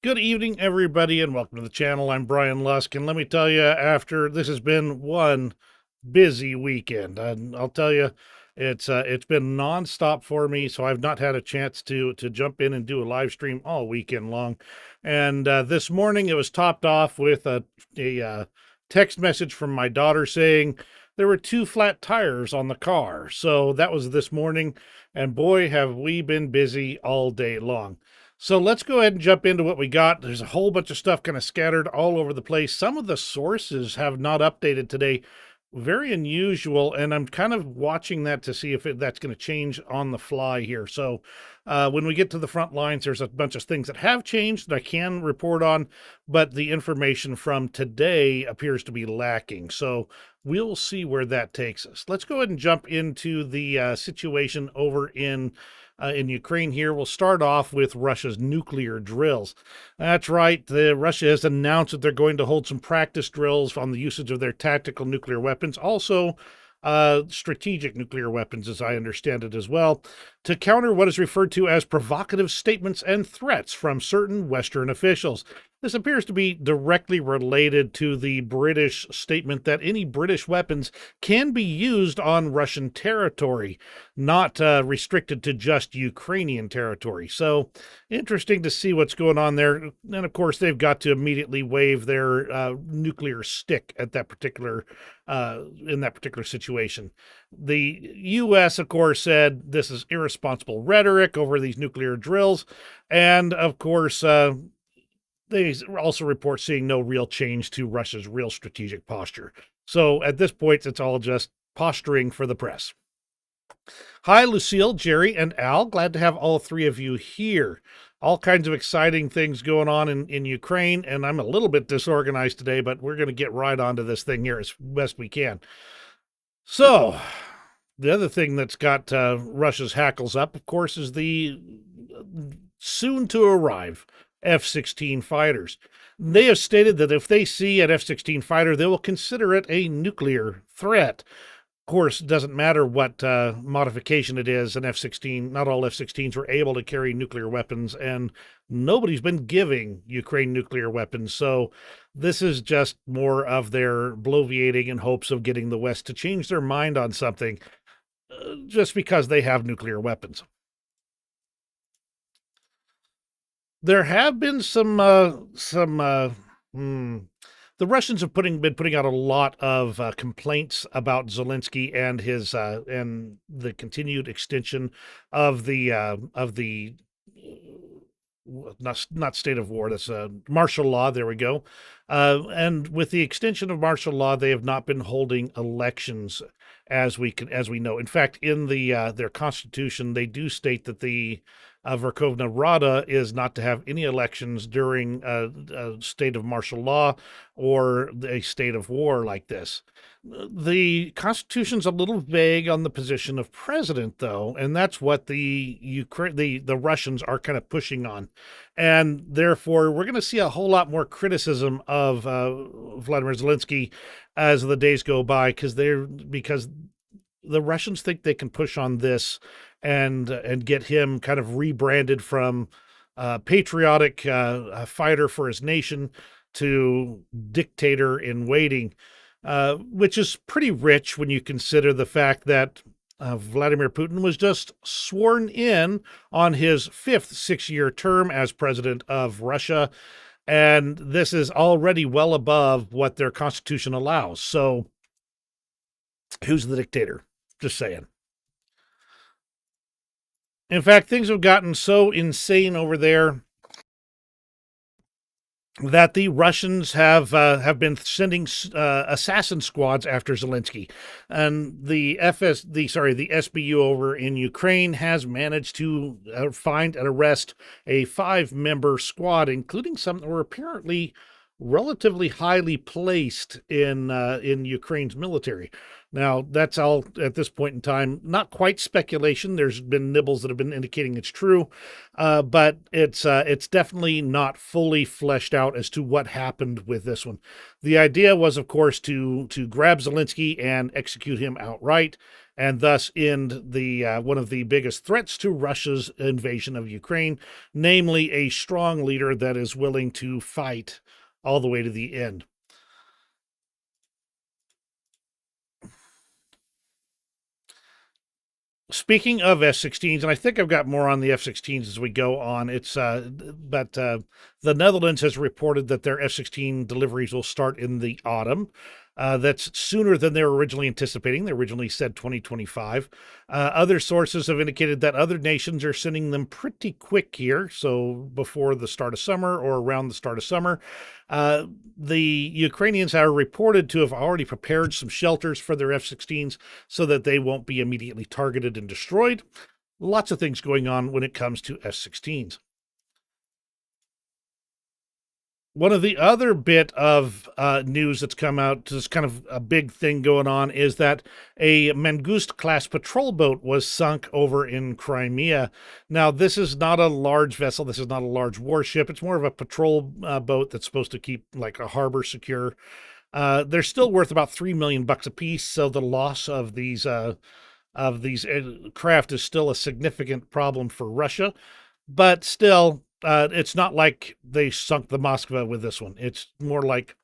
Good evening, everybody, and welcome to the channel. I'm Brian Lusk, and let me tell you, after this has been one busy weekend, and I'll tell you, it's been nonstop for me. So I've not had a chance to jump in and do a live stream all weekend long. And this morning, it was topped off with a text message from my daughter saying there were two flat tires on the car. So that was this morning, and boy, have we been busy all day long. So let's go ahead and jump into what we got. There's a whole bunch of stuff kind of scattered all over the place. Some of the sources have not updated today. Very unusual, and I'm kind of watching that to see if that's going to change on the fly here. So when we get to the front lines, there's a bunch of things that have changed that I can report on, but the information from today appears to be lacking. So we'll see where that takes us. Let's go ahead and jump into the situation over in Ukraine here. We'll start off with Russia's nuclear drills. That's right. Russia has announced that they're going to hold some practice drills on the usage of their tactical nuclear weapons. Also, strategic nuclear weapons, as I understand it as well, to counter what is referred to as provocative statements and threats from certain Western officials. This appears to be directly related to the British statement that any British weapons can be used on Russian territory, not restricted to just Ukrainian territory. So interesting to see what's going on there. And of course, they've got to immediately wave their nuclear stick at that particular in that particular situation. The U.S., of course, said this is irresponsible rhetoric over these nuclear drills, and of course, they also report seeing no real change to Russia's real strategic posture. So at this point, it's all just posturing for the press. Hi, Lucille, Jerry, and Al. Glad to have all three of you here. All kinds of exciting things going on in Ukraine, and I'm a little bit disorganized today, but we're going to get right onto this thing here as best we can. So, the other thing that's got Russia's hackles up, of course, is the soon-to-arrive F-16 fighters. They have stated that if they see an F-16 fighter, they will consider it a nuclear threat. Of course, it doesn't matter what modification it is, an F-16, not all F-16s were able to carry nuclear weapons, and nobody's been giving Ukraine nuclear weapons. So this is just more of their bloviating in hopes of getting the West to change their mind on something just because they have nuclear weapons. There have been the Russians have been putting out a lot of complaints about Zelensky and his and the continued extension of the not state of war. That's martial law. There we go. And with the extension of martial law, they have not been holding elections as we know. In fact, in their constitution, they do state that the Verkhovna Rada is not to have any elections during a state of martial law or a state of war like this. The Constitution's a little vague on the position of president, though, and that's what the Russians are kind of pushing on, and therefore we're going to see a whole lot more criticism of Vladimir Zelensky as the days go by, because the Russians think they can push on this and get him kind of rebranded from patriotic fighter for his nation to dictator in waiting, which is pretty rich when you consider the fact that Vladimir Putin was just sworn in on his fifth six-year term as president of Russia, and this is already well above what their constitution allows. So who's the dictator? Just saying. In fact, things have gotten so insane over there that the Russians have been sending assassin squads after Zelensky, and the SBU over in Ukraine has managed to find and arrest a 5-member squad, including some that were apparently relatively highly placed in Ukraine's military. Now, that's all at this point in time, not quite speculation. There's been nibbles that have been indicating it's true, but it's definitely not fully fleshed out as to what happened with this one. The idea was, of course, to grab Zelensky and execute him outright, and thus end the one of the biggest threats to Russia's invasion of Ukraine, namely a strong leader that is willing to fight all the way to the end. Speaking of F-16s, and I think I've got more on the F-16s as we go on. The Netherlands has reported that their F-16 deliveries will start in the autumn. That's sooner than they were originally anticipating. They originally said 2025. Other sources have indicated that other nations are sending them pretty quick here, so before the start of summer or around the start of summer. The Ukrainians are reported to have already prepared some shelters for their F-16s so that they won't be immediately targeted and destroyed. Lots of things going on when it comes to F-16s. One of the other bit of news that's come out, just kind of a big thing going on, is that a Mangust-class patrol boat was sunk over in Crimea. Now, this is not a large vessel. This is not a large warship. It's more of a patrol boat that's supposed to keep like a harbor secure. They're still worth about $3 million a piece, so the loss of these craft is still a significant problem for Russia. But still, it's not like they sunk the Moskva with this one. It's more like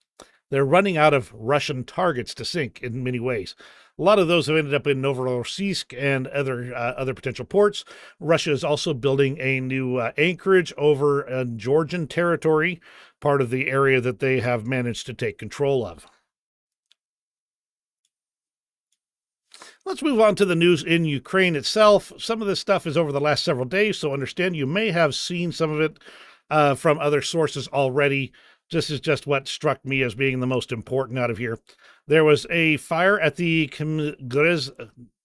they're running out of Russian targets to sink in many ways. A lot of those have ended up in Novorossiysk and other potential ports. Russia is also building a new anchorage over Georgian territory, part of the area that they have managed to take control of. Let's move on to the news in Ukraine itself. Some of this stuff is over the last several days, so understand you may have seen some of it from other sources already. This is just what struck me as being the most important out of here. There was a fire at the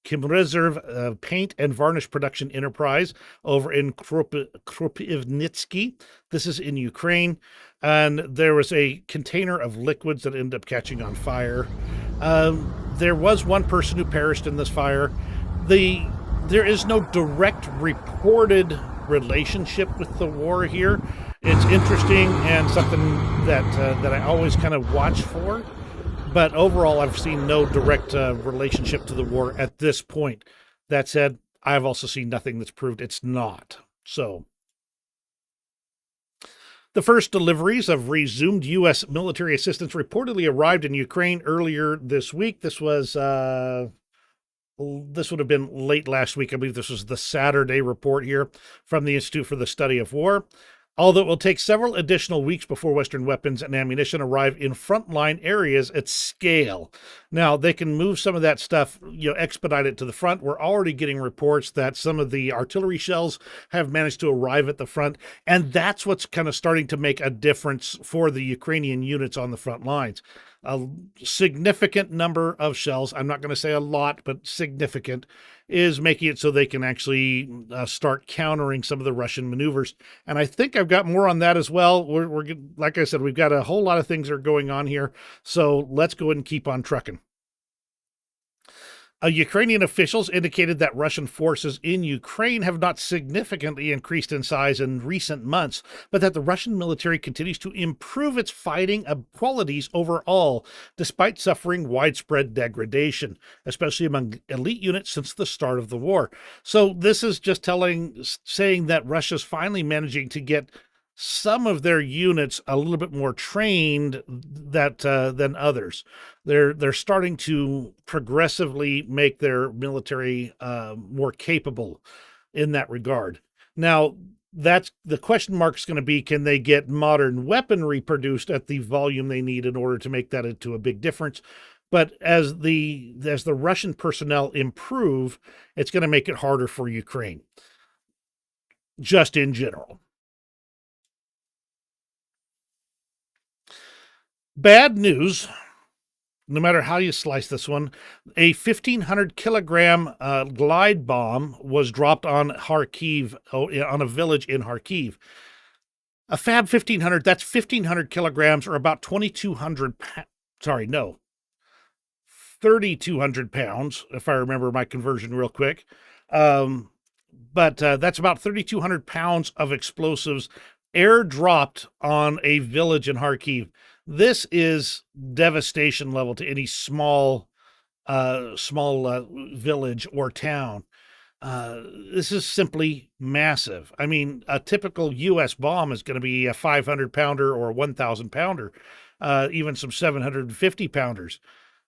Chimreserve paint and varnish production enterprise over in Kropivnitsky. This is in Ukraine. And there was a container of liquids that ended up catching on fire. There was one person who perished in this fire. There is no direct reported relationship with the war here. It's interesting and something that I always kind of watch for. But overall, I've seen no direct relationship to the war at this point. That said, I've also seen nothing that's proved it's not. So, the first deliveries of resumed U.S. military assistance reportedly arrived in Ukraine earlier this week. This would have been late last week. I believe this was the Saturday report here from the Institute for the Study of War. Although it will take several additional weeks before Western weapons and ammunition arrive in frontline areas at scale. Now, they can move some of that stuff, expedite it to the front. We're already getting reports that some of the artillery shells have managed to arrive at the front, and that's what's kind of starting to make a difference for the Ukrainian units on the front lines. A significant number of shells, I'm not going to say a lot, but significant, is making it so they can actually start countering some of the Russian maneuvers. And I think I've got more on that as well. We're like I said, we've got a whole lot of things that are going on here. So let's go ahead and keep on trucking. Ukrainian officials indicated that Russian forces in Ukraine have not significantly increased in size in recent months, but that the Russian military continues to improve its fighting qualities overall, despite suffering widespread degradation, especially among elite units since the start of the war. So this is just saying that Russia's finally managing to get some of their units a little bit more trained than others. They're starting to progressively make their military more capable in that regard. Now, that's the question mark is going to be, can they get modern weaponry produced at the volume they need in order to make that into a big difference? But as the Russian personnel improve, it's going to make it harder for Ukraine, just in general. Bad news, no matter how you slice this one, a 1,500 kilogram glide bomb was dropped on Kharkiv, on a village in Kharkiv. A Fab 1500, that's 1,500 kilograms, or about 2,200 3,200 pounds, if I remember my conversion real quick. But that's about 3,200 pounds of explosives airdropped on a village in Kharkiv. This is devastation level to any small village or town. This is simply massive. I mean, a typical U.S. bomb is going to be a 500 pounder or a 1,000 pounder, even some 750 pounders.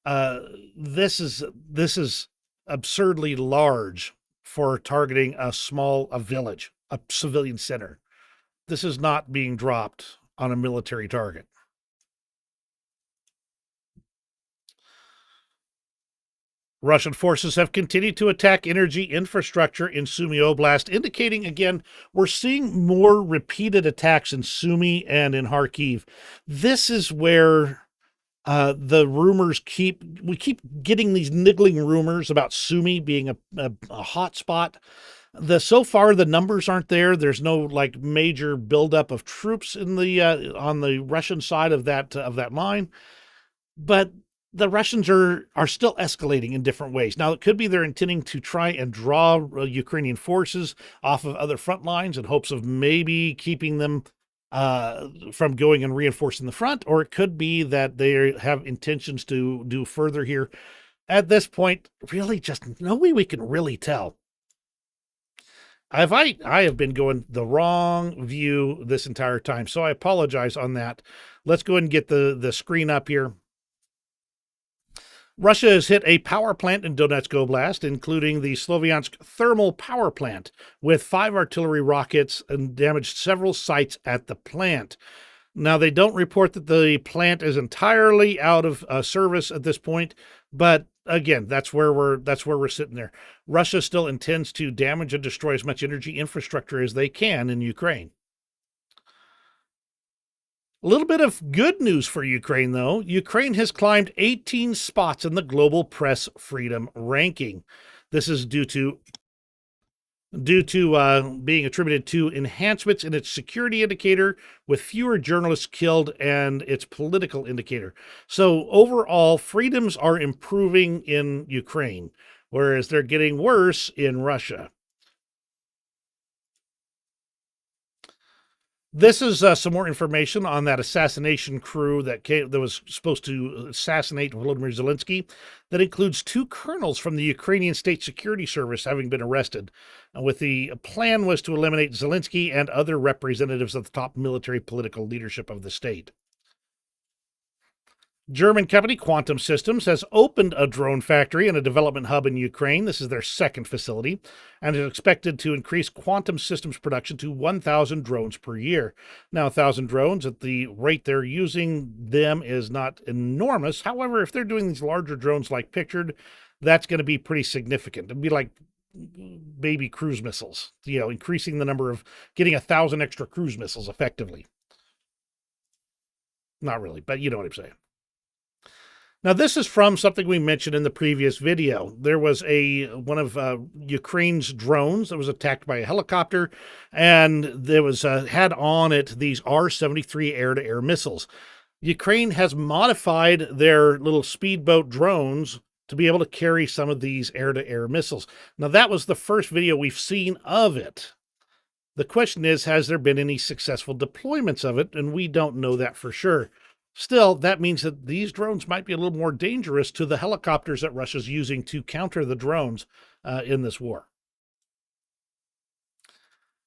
Uh, this is absurdly large for targeting a village, a civilian center. This is not being dropped on a military target. Russian forces have continued to attack energy infrastructure in Sumy Oblast, indicating again we're seeing more repeated attacks in Sumy and in Kharkiv. This is where the rumors we keep getting these niggling rumors about Sumy being a hot spot. So far the numbers aren't there. There's no like major buildup of troops in the on the Russian side of that line, but the Russians are still escalating in different ways. Now, it could be they're intending to try and draw Ukrainian forces off of other front lines in hopes of maybe keeping them from going and reinforcing the front, or it could be that they have intentions to do further here. At this point, really just no way we can really tell. I have been going the wrong view this entire time, so I apologize on that. Let's go ahead and get the screen up here. Russia has hit a power plant in Donetsk Oblast, including the Sloviansk thermal power plant, with 5 artillery rockets, and damaged several sites at the plant. Now, they don't report that the plant is entirely out of service at this point, but again, that's where we're sitting there. Russia still intends to damage and destroy as much energy infrastructure as they can in Ukraine. A little bit of good news for Ukraine, though. Ukraine has climbed 18 spots in the global press freedom ranking. This is due to being attributed to enhancements in its security indicator, with fewer journalists killed, and its political indicator. So overall, freedoms are improving in Ukraine, whereas they're getting worse in Russia. This is some more information on that assassination crew that was supposed to assassinate Volodymyr Zelensky. That includes 2 colonels from the Ukrainian State Security Service having been arrested. With the plan was to eliminate Zelensky and other representatives of the top military political leadership of the state. German company Quantum Systems has opened a drone factory and a development hub in Ukraine. This is their second facility, and is expected to increase Quantum Systems production to 1,000 drones per year. Now, 1,000 drones at the rate they're using them is not enormous. However, if they're doing these larger drones like pictured, that's going to be pretty significant. It'd be like baby cruise missiles, increasing the number of getting 1,000 extra cruise missiles effectively. Not really, but you know what I'm saying. Now, this is from something we mentioned in the previous video. There was one of Ukraine's drones that was attacked by a helicopter, and there was had on it these R-73 air-to-air missiles. Ukraine has modified their little speedboat drones to be able to carry some of these air-to-air missiles. Now, that was the first video we've seen of it. The question is, has there been any successful deployments of it? And we don't know that for sure. Still, that means that these drones might be a little more dangerous to the helicopters that Russia's using to counter the drones in this war.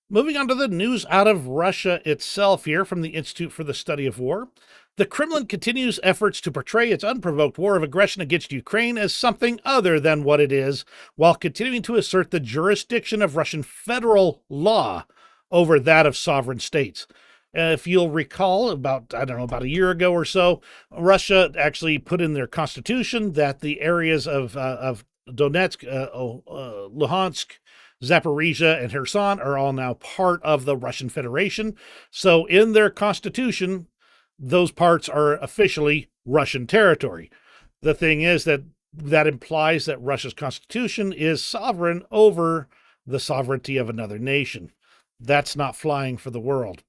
Moving on to the news out of Russia itself here from the Institute for the Study of War. The Kremlin continues efforts to portray its unprovoked war of aggression against Ukraine as something other than what it is, while continuing to assert the jurisdiction of Russian federal law over that of sovereign states. If you'll recall, about a year ago or so, Russia actually put in their constitution that the areas of Donetsk, Luhansk, Zaporizhia, and Kherson are all now part of the Russian Federation. So in their constitution, those parts are officially Russian territory. The thing is that implies that Russia's constitution is sovereign over the sovereignty of another nation. That's not flying for the world.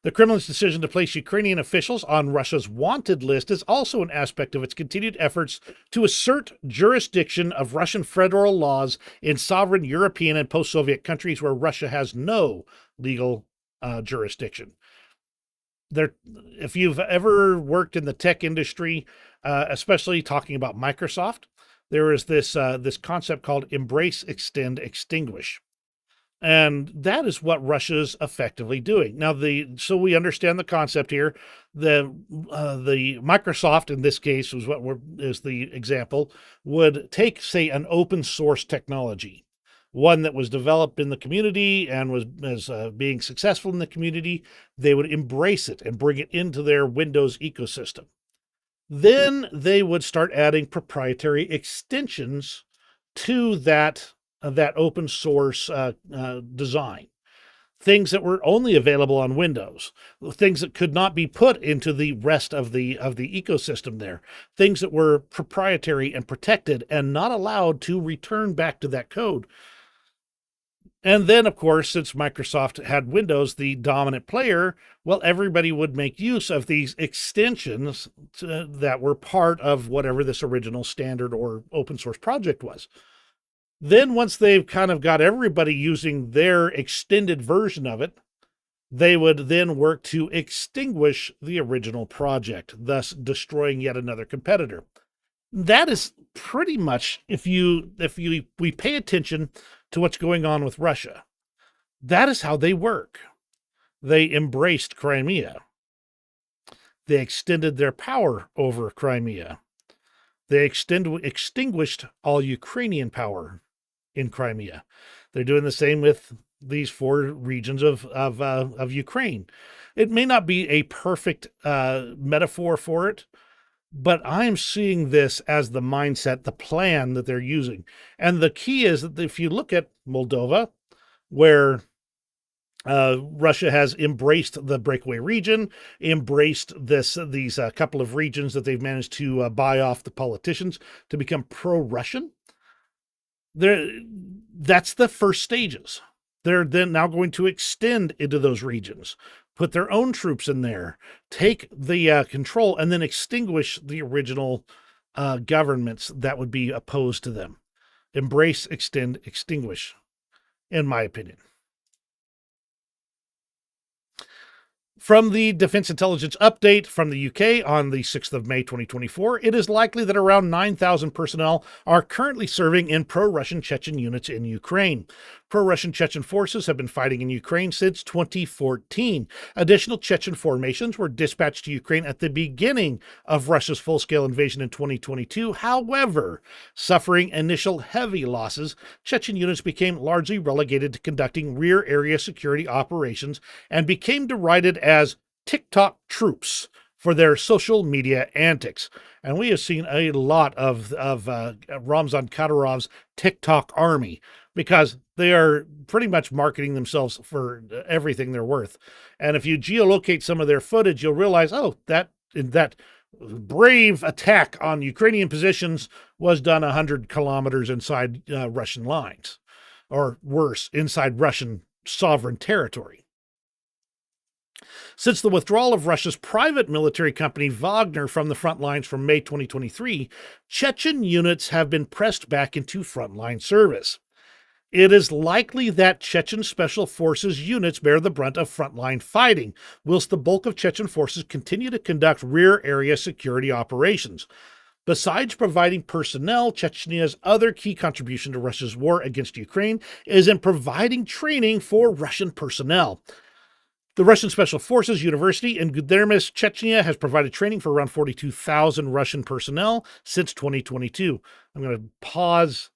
The Kremlin's decision to place Ukrainian officials on Russia's wanted list is also an aspect of its continued efforts to assert jurisdiction of Russian federal laws in sovereign European and post-Soviet countries where Russia has no legal jurisdiction. there, if you've ever worked in the tech industry, especially talking about Microsoft, there is this concept called embrace, extend, extinguish. And that is what Russia's effectively doing. Now, so we understand the concept here. The Microsoft in this case is the example, would take, say, an open source technology, one that was developed in the community and was being successful in the community. They would embrace it and bring it into their Windows ecosystem. Then they would start adding proprietary extensions to that open source design, things that were only available on Windows, things that could not be put into the rest of the ecosystem there, things that were proprietary and protected and not allowed to return back to that code. And then, of course, since Microsoft had Windows, the dominant player, well, everybody would make use of these extensions that were part of whatever this original standard or open source project was. Then once they've kind of got everybody using their extended version of it, they would then work to extinguish the original project, thus destroying yet another competitor. That is pretty much, if we pay attention to what's going on with Russia, that is how they work. They embraced Crimea. They extended their power over Crimea. They extinguished all Ukrainian power in Crimea. They're doing the same with these 4 regions of Ukraine. It may not be a perfect metaphor for it, but I'm seeing this as the mindset, the plan that they're using. And the key is that if you look at Moldova, where Russia has embraced the breakaway region, embraced these couple of regions that they've managed to buy off the politicians to become pro-Russian. That's the first stages. They're then now going to extend into those regions, put their own troops in there, take the control, and then extinguish the original governments that would be opposed to them. Embrace, extend, extinguish, in my opinion. From the Defense Intelligence Update from the UK on the 6th of May 2024, it is likely that around 9,000 personnel are currently serving in pro-Russian Chechen units in Ukraine. Pro-Russian Chechen forces have been fighting in Ukraine since 2014. Additional Chechen formations were dispatched to Ukraine at the beginning of Russia's full-scale invasion in 2022. However, suffering initial heavy losses, Chechen units became largely relegated to conducting rear area security operations and became derided as TikTok troops for their social media antics. And we have seen a lot of Ramzan Kadyrov's TikTok army, because they are pretty much marketing themselves for everything they're worth. And if you geolocate some of their footage, you'll realize, oh, that brave attack on Ukrainian positions was done 100 kilometers inside Russian lines, or worse, inside Russian sovereign territory. Since the withdrawal of Russia's private military company Wagner from the front lines from May 2023, Chechen units have been pressed back into frontline service. It is likely that Chechen Special Forces units bear the brunt of frontline fighting, whilst the bulk of Chechen forces continue to conduct rear area security operations. Besides providing personnel, Chechnya's other key contribution to Russia's war against Ukraine is in providing training for Russian personnel. The Russian Special Forces University in Gudermes, Chechnya, has provided training for around 42,000 Russian personnel since 2022. I'm going to pause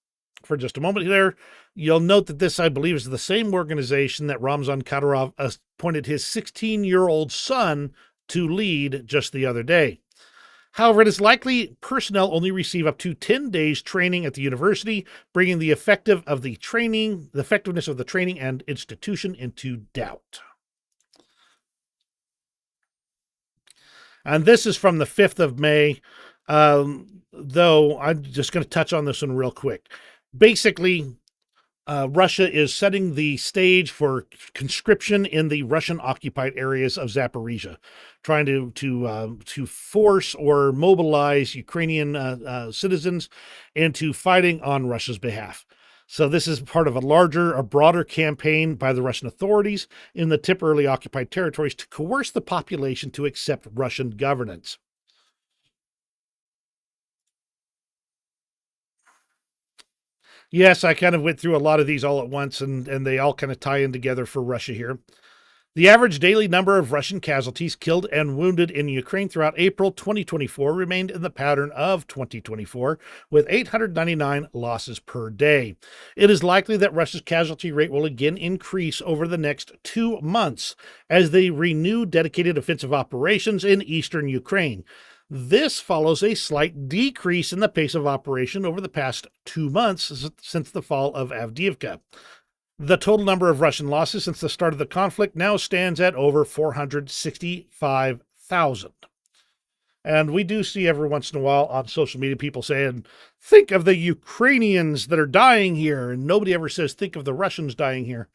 for just a moment there. You'll note that this, I believe, is the same organization that Ramzan Kadyrov appointed his 16-year-old son to lead just the other day. However, it is likely personnel only receive up to 10 days training at the university, bringing the effectiveness of the training and institution into doubt. And this is from the 5th of May, though I'm just going to touch on this one real quick. Basically, Russia is setting the stage for conscription in the Russian-occupied areas of Zaporizhia, trying to force or mobilize Ukrainian citizens into fighting on Russia's behalf. So this is part of a broader campaign by the Russian authorities in the temporarily occupied territories to coerce the population to accept Russian governance. Yes, I kind of went through a lot of these all at once, and they all kind of tie in together for Russia here. The average daily number of Russian casualties killed and wounded in Ukraine throughout April 2024 remained in the pattern of 2024, with 899 losses per day. It is likely that Russia's casualty rate will again increase over the next 2 months as they renew dedicated offensive operations in eastern Ukraine. This follows a slight decrease in the pace of operation over the past 2 months since the fall of Avdiivka. The total number of Russian losses since the start of the conflict now stands at over 465,000. And we do see every once in a while on social media people saying, think of the Ukrainians that are dying here. And nobody ever says, think of the Russians dying here,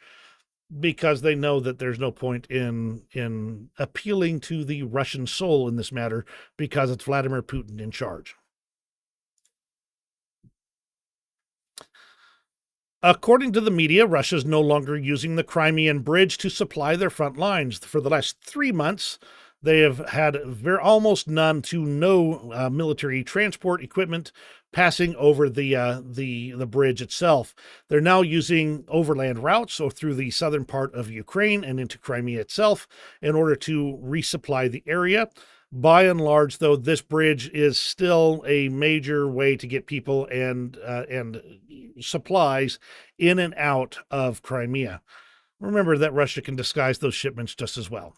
because they know that there's no point in appealing to the Russian soul in this matter, because it's Vladimir Putin in charge. According to the media, Russia is no longer using the Crimean Bridge to supply their front lines. For the last 3 months, they have had almost none to no military transport equipment passing over the bridge itself. They're now using overland routes, so through the southern part of Ukraine and into Crimea itself, in order to resupply the area. By and large, though, this bridge is still a major way to get people and supplies in and out of Crimea. Remember that Russia can disguise those shipments just as well.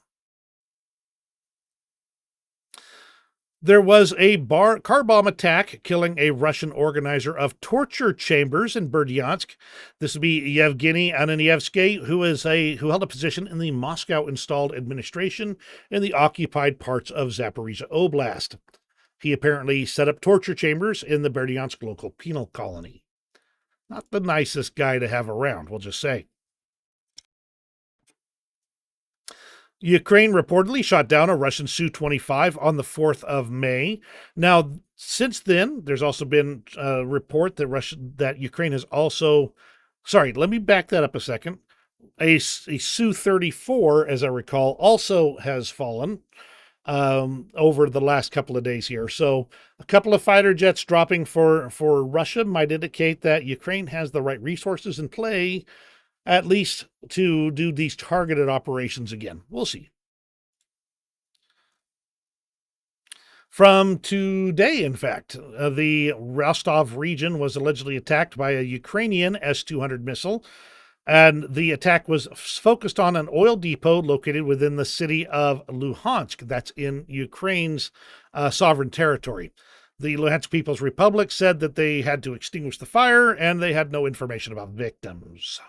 There was a car bomb attack killing a Russian organizer of torture chambers in Berdyansk. This would be Yevgeny Ananievsky, who held a position in the Moscow-installed administration in the occupied parts of Zaporizhia Oblast. He apparently set up torture chambers in the Berdyansk local penal colony. Not the nicest guy to have around, we'll just say. Ukraine reportedly shot down a Russian Su-25 on the 4th of May. Now, since then, there's also been a report that Ukraine has also... Sorry, let me back that up a second. A Su-34, as I recall, also has fallen over the last couple of days here. So a couple of fighter jets dropping for Russia might indicate that Ukraine has the right resources in play, at least to do these targeted operations again. We'll see. From today, in fact, the Rostov region was allegedly attacked by a Ukrainian S-200 missile, and the attack was focused on an oil depot located within the city of Luhansk. That's in Ukraine's sovereign territory. The Luhansk People's Republic said that they had to extinguish the fire, and they had no information about victims.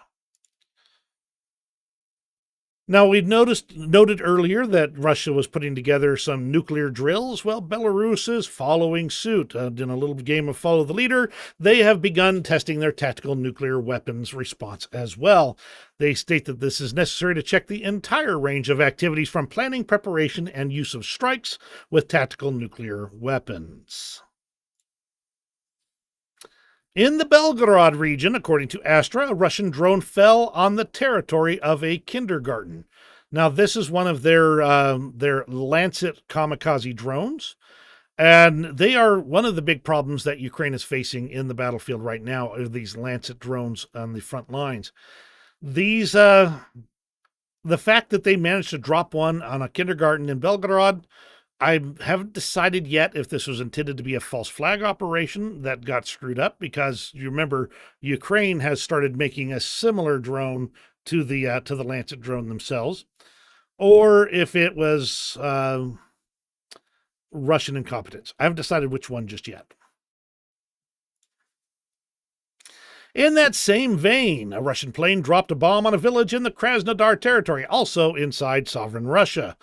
Now, we've noted earlier that Russia was putting together some nuclear drills. Well, Belarus is following suit. In a little game of follow the leader, they have begun testing their tactical nuclear weapons response as well. They state that this is necessary to check the entire range of activities from planning, preparation, and use of strikes with tactical nuclear weapons. In the Belgorod region, according to Astra, a Russian drone fell on the territory of a kindergarten. Now, this is one of their Lancet kamikaze drones, and they are one of the big problems that Ukraine is facing in the battlefield right now, are these Lancet drones on the front lines. These, the fact that they managed to drop one on a kindergarten in Belgorod, I haven't decided yet if this was intended to be a false flag operation that got screwed up, because you remember Ukraine has started making a similar drone to the Lancet drone themselves, or if it was Russian incompetence. I haven't decided which one just yet. In that same vein, a Russian plane dropped a bomb on a village in the Krasnodar territory, also inside sovereign Russia.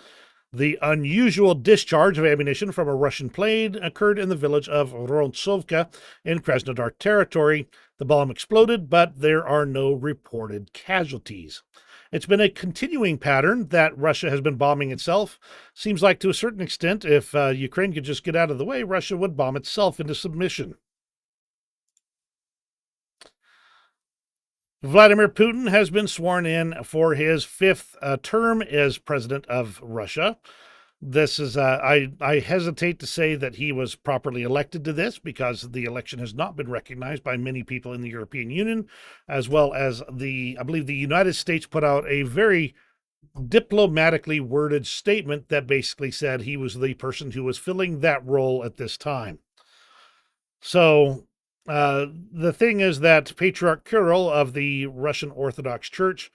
The unusual discharge of ammunition from a Russian plane occurred in the village of Rontsovka in Krasnodar territory. The bomb exploded, but there are no reported casualties. It's been a continuing pattern that Russia has been bombing itself. Seems like to a certain extent, if Ukraine could just get out of the way, Russia would bomb itself into submission. Vladimir Putin has been sworn in for his fifth term as president of Russia. This is, I hesitate to say that he was properly elected to this because the election has not been recognized by many people in the European Union, as well as I believe the United States put out a very diplomatically worded statement that basically said he was the person who was filling that role at this time. So the thing is that Patriarch Kirill of the Russian Orthodox Church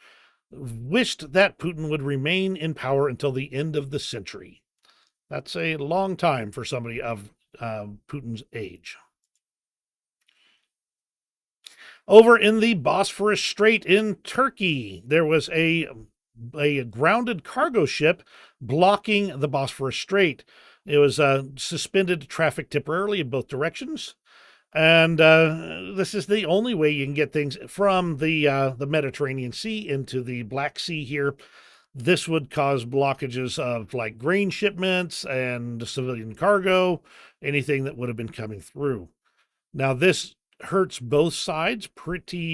wished that Putin would remain in power until the end of the century. That's a long time for somebody of Putin's age. Over in the Bosphorus Strait in Turkey, there was a grounded cargo ship blocking the Bosphorus Strait. It was suspended traffic temporarily in both directions. And this is the only way you can get things from the Mediterranean Sea into the Black Sea here. This would cause blockages of like grain shipments and civilian cargo, anything that would have been coming through. Now, this hurts both sides pretty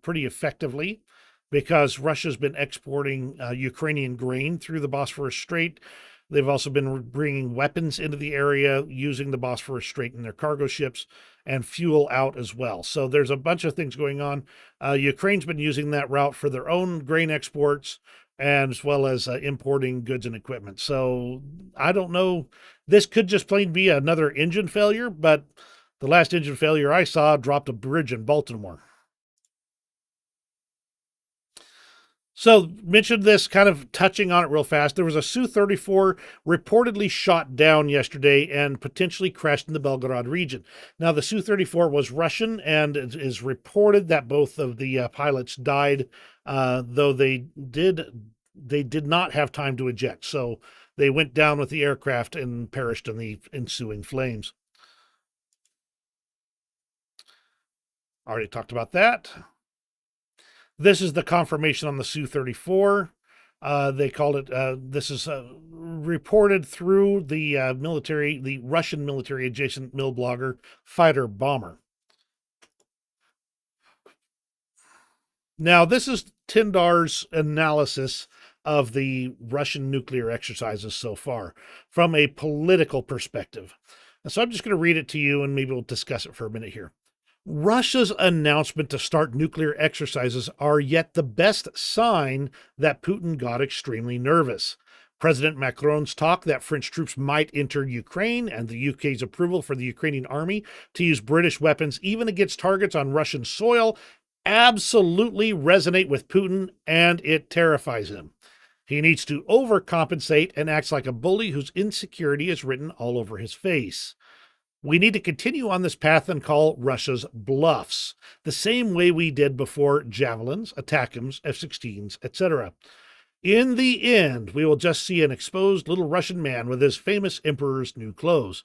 effectively because Russia's been exporting Ukrainian grain through the Bosphorus Strait. They've also been bringing weapons into the area using the Bosphorus Strait in their cargo ships and fuel out as well. So there's a bunch of things going on. Ukraine's been using that route for their own grain exports and as well as importing goods and equipment. So I don't know. This could just plain be another engine failure, but the last engine failure I saw dropped a bridge in Baltimore. So, mentioned this, kind of touching on it real fast. There was a Su-34 reportedly shot down yesterday and potentially crashed in the Belgorod region. Now, the Su-34 was Russian, and it is reported that both of the pilots died, though they did not have time to eject. So, they went down with the aircraft and perished in the ensuing flames. Already talked about that. This is the confirmation on the Su-34. They called it, this is reported through the military, the Russian military adjacent mill blogger, Fighter Bomber. Now, this is Tindar's analysis of the Russian nuclear exercises so far from a political perspective. And so I'm just going to read it to you and maybe we'll discuss it for a minute here. Russia's announcement to start nuclear exercises are yet the best sign that Putin got extremely nervous. President Macron's talk that French troops might enter Ukraine and the UK's approval for the Ukrainian army to use British weapons even against targets on Russian soil absolutely resonate with Putin, and it terrifies him. He needs to overcompensate and acts like a bully whose insecurity is written all over his face. We need to continue on this path and call Russia's bluffs, the same way we did before Javelins, ATACMS, F-16s, etc. In the end, we will just see an exposed little Russian man with his famous emperor's new clothes.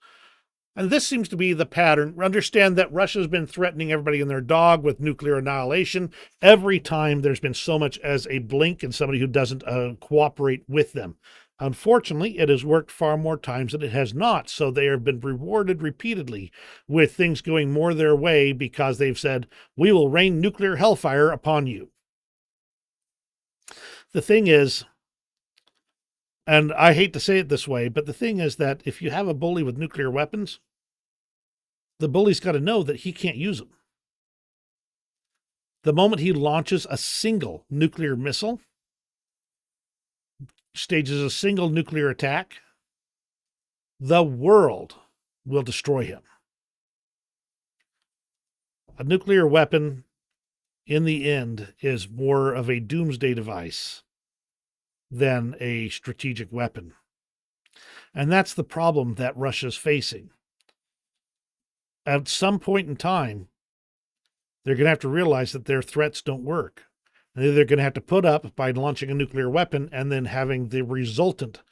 And this seems to be the pattern. Understand that Russia's been threatening everybody and their dog with nuclear annihilation every time there's been so much as a blink and somebody who doesn't cooperate with them. Unfortunately, it has worked far more times than it has not, so they have been rewarded repeatedly with things going more their way because they've said, we will rain nuclear hellfire upon you. The thing is, and I hate to say it this way, but the thing is that if you have a bully with nuclear weapons, the bully's got to know that he can't use them. The moment he launches a single nuclear missile, stages a single nuclear attack, the world will destroy him. A nuclear weapon, in the end, is more of a doomsday device than a strategic weapon. And that's the problem that Russia's facing. At some point in time, they're going to have to realize that their threats don't work. They're going to have to put up by launching a nuclear weapon and then having the resultant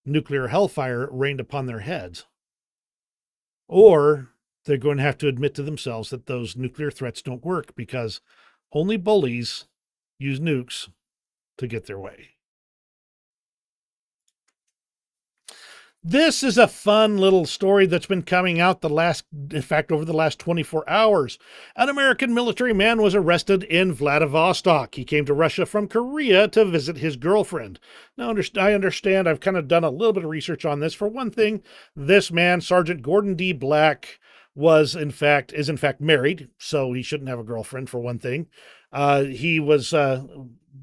nuclear hellfire rained upon their heads. Or they're going to have to admit to themselves that those nuclear threats don't work because only bullies use nukes to get their way. This is a fun little story that's been coming out in fact, over the last 24 hours. An American military man was arrested in Vladivostok. He came to Russia from Korea to visit his girlfriend. Now, I understand, I've kind of done a little bit of research on this. For one thing, this man, Sergeant Gordon D. Black, is in fact married, so he shouldn't have a girlfriend, for one thing. He was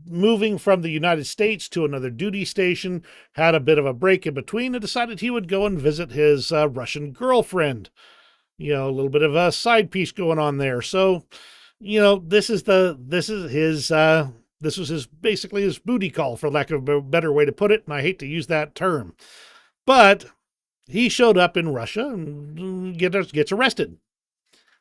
moving from the United States to another duty station, had a bit of a break in between, and decided he would go and visit his Russian girlfriend. You know, a little bit of a side piece going on there. So, you know, this was his basically his booty call, for lack of a better way to put it. And I hate to use that term, but he showed up in Russia and gets arrested.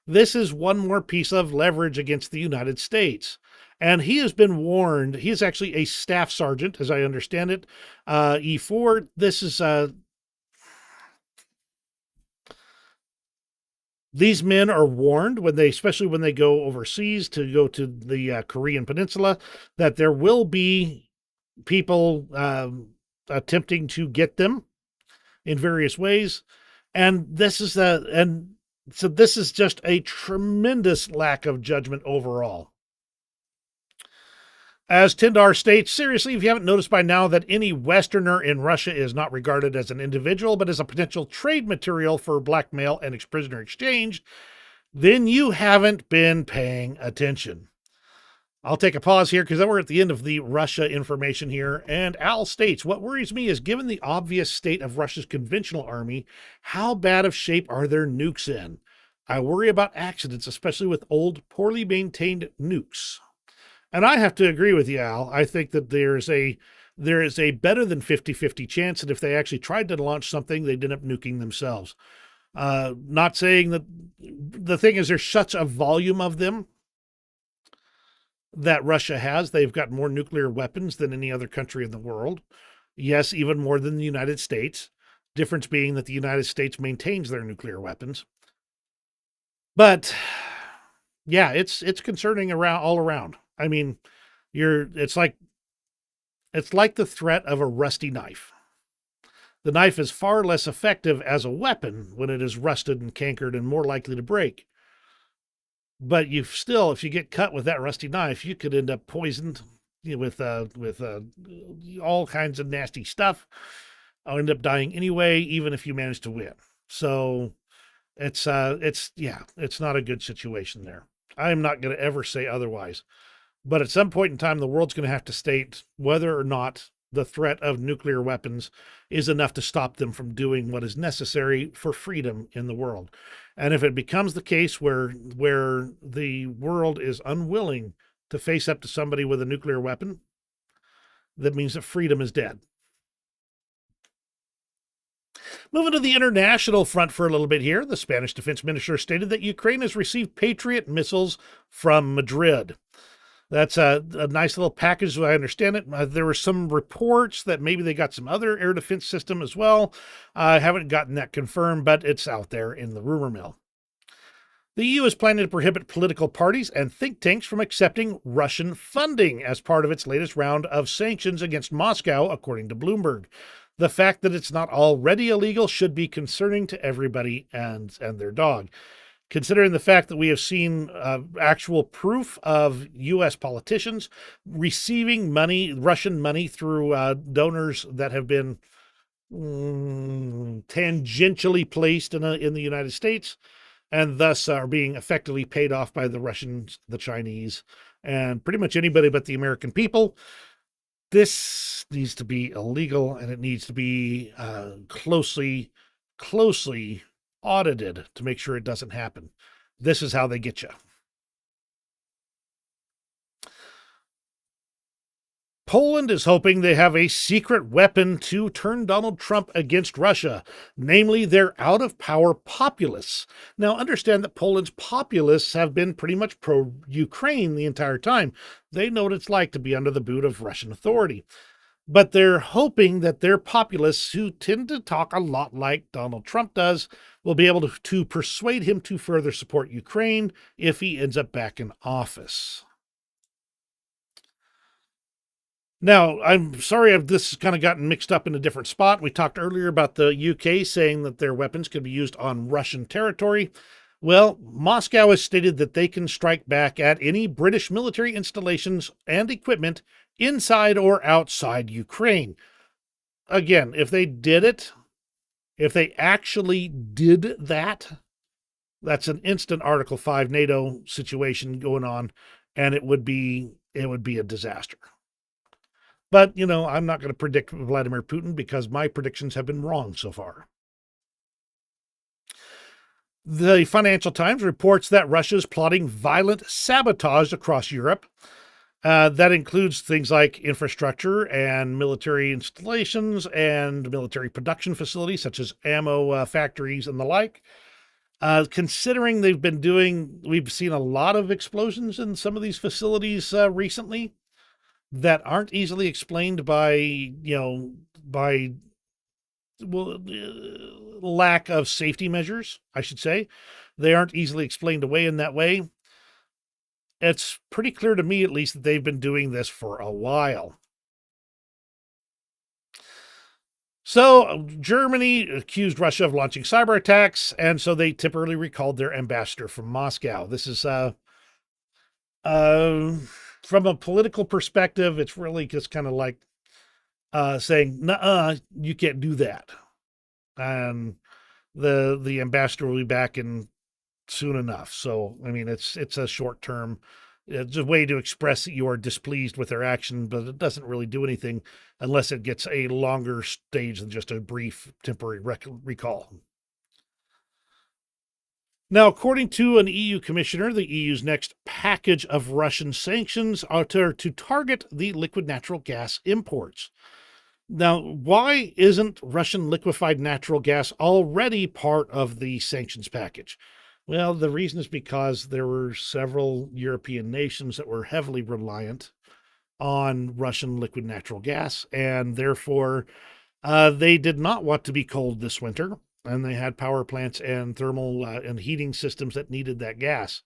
This is one more piece of leverage against the United States. And he has been warned. He is actually a staff sergeant, as I understand it. E4, this is... these men are warned, especially when they go overseas to go to the Korean Peninsula, that there will be people attempting to get them in various ways. And so this is just a tremendous lack of judgment overall. As Tyndar states, seriously, if you haven't noticed by now that any Westerner in Russia is not regarded as an individual, but as a potential trade material for blackmail and prisoner exchange, then you haven't been paying attention. I'll take a pause here because we're at the end of the Russia information here. And Al states, what worries me is, given the obvious state of Russia's conventional army, how bad of shape are their nukes in? I worry about accidents, especially with old, poorly maintained nukes. And I have to agree with you, Al. I think that there is a better than 50-50 chance that if they actually tried to launch something, they'd end up nuking themselves. Not saying that the thing is, there's such a volume of them that Russia has. They've got more nuclear weapons than any other country in the world. Yes, even more than the United States. Difference being that the United States maintains their nuclear weapons. But yeah, it's concerning all around. I mean, it's like the threat of a rusty knife. The knife is far less effective as a weapon when it is rusted and cankered and more likely to break. But if you get cut with that rusty knife, you could end up poisoned with all kinds of nasty stuff. I'll end up dying anyway, even if you manage to win. So it's not a good situation there. I'm not going to ever say otherwise. But at some point in time, the world's going to have to state whether or not the threat of nuclear weapons is enough to stop them from doing what is necessary for freedom in the world. And if it becomes the case where the world is unwilling to face up to somebody with a nuclear weapon, that means that freedom is dead. Moving to the international front for a little bit here, the Spanish defense minister stated that Ukraine has received Patriot missiles from Madrid. That's a nice little package, as I understand it. There were some reports that maybe they got some other air defense system as well. I haven't gotten that confirmed, but it's out there in the rumor mill. The EU is planning to prohibit political parties and think tanks from accepting Russian funding as part of its latest round of sanctions against Moscow, according to Bloomberg. The fact that it's not already illegal should be concerning to everybody and their dog. Considering the fact that we have seen actual proof of U.S. politicians receiving money, Russian money, through donors that have been tangentially placed in the United States, and thus are being effectively paid off by the Russians, the Chinese, and pretty much anybody but the American people. This needs to be illegal, and it needs to be closely audited to make sure it doesn't happen. This is how they get you. Poland is hoping they have a secret weapon to turn Donald Trump against Russia, namely their out-of-power populists. Now, understand that Poland's populists have been pretty much pro-Ukraine the entire time. They know what it's like to be under the boot of Russian authority. But they're hoping that their populists, who tend to talk a lot like Donald Trump does, will be able to persuade him to further support Ukraine if he ends up back in office. Now, I'm sorry if this has kind of gotten mixed up in a different spot. We talked earlier about the UK saying that their weapons could be used on Russian territory. Well, Moscow has stated that they can strike back at any British military installations and equipment inside or outside Ukraine. Again, if they did it, if they actually did that, that's an instant Article 5 NATO situation going on, and it would be a disaster. But, I'm not going to predict Vladimir Putin because my predictions have been wrong so far. The Financial Times reports that Russia is plotting violent sabotage across Europe. That includes things like infrastructure and military installations and military production facilities, such as ammo factories and the like. Considering we've seen a lot of explosions in some of these facilities recently that aren't easily explained by lack of safety measures, I should say. They aren't easily explained away in that way. It's pretty clear to me, at least, that they've been doing this for a while. So Germany accused Russia of launching cyber attacks, and so they temporarily recalled their ambassador from Moscow. This is from a political perspective, it's really just kind of like saying, "Nuh-uh, you can't do that." And the ambassador will be back in soon enough. So, I mean, it's a short term. It's a way to express that you are displeased with their action, but it doesn't really do anything unless it gets a longer stage than just a brief temporary recall. Now, according to an EU commissioner, the EU's next package of Russian sanctions are to target the liquid natural gas imports. Now, why isn't Russian liquefied natural gas already part of the sanctions package? Well, the reason is because there were several European nations that were heavily reliant on Russian liquid natural gas, and therefore they did not want to be cold this winter, and they had power plants and thermal and heating systems that needed that gas.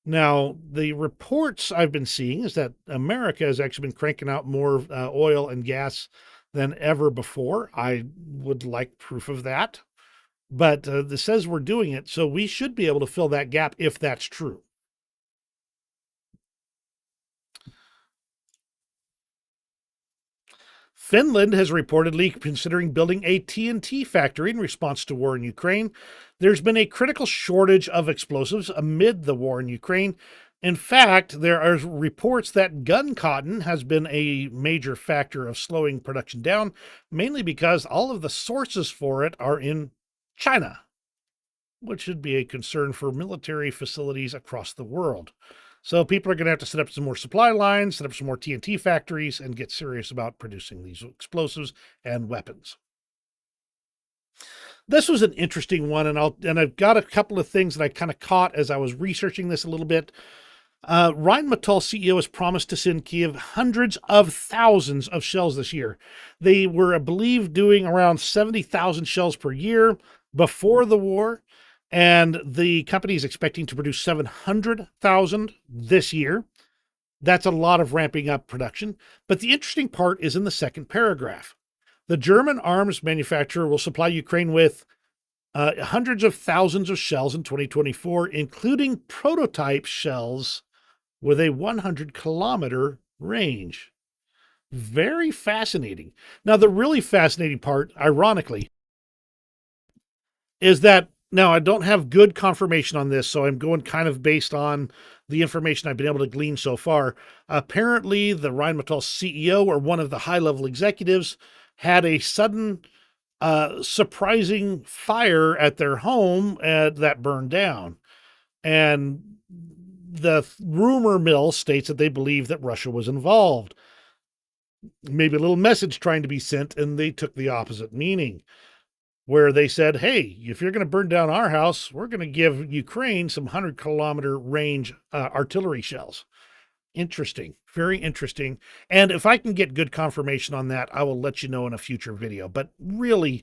Now, the reports I've been seeing is that America has actually been cranking out more oil and gas than ever before. I would like proof of that. But this says we're doing it, so we should be able to fill that gap if that's true. Finland has reportedly considering building a TNT factory in response to war in Ukraine. There's been a critical shortage of explosives amid the war in Ukraine. In fact, there are reports that gun cotton has been a major factor of slowing production down, mainly because all of the sources for it are in China, which should be a concern for military facilities across the world. So people are going to have to set up some more supply lines, set up some more TNT factories, and get serious about producing these explosives and weapons. This was an interesting one, and I've got a couple of things that I kind of caught as I was researching this a little bit. Rheinmetall CEO has promised to send Kiev hundreds of thousands of shells this year. They were, I believe, doing around 70,000 shells per year before the war, and the company is expecting to produce 700,000 this year. That's a lot of ramping up production. But the interesting part is in the second paragraph. The German arms manufacturer will supply Ukraine with hundreds of thousands of shells in 2024, including prototype shells with a 100-kilometer range. Very fascinating. Now, the really fascinating part, ironically, is that now I don't have good confirmation on this, so I'm going kind of based on the information I've been able to glean so far. Apparently, the Rheinmetall CEO or one of the high-level executives had a sudden, surprising fire at their home that burned down. And the rumor mill states that they believe that Russia was involved. Maybe a little message trying to be sent, and they took the opposite meaning, where they said, hey, if you're going to burn down our house, we're going to give Ukraine some 100-kilometer range artillery shells. Interesting. Very interesting. And if I can get good confirmation on that, I will let you know in a future video. But really,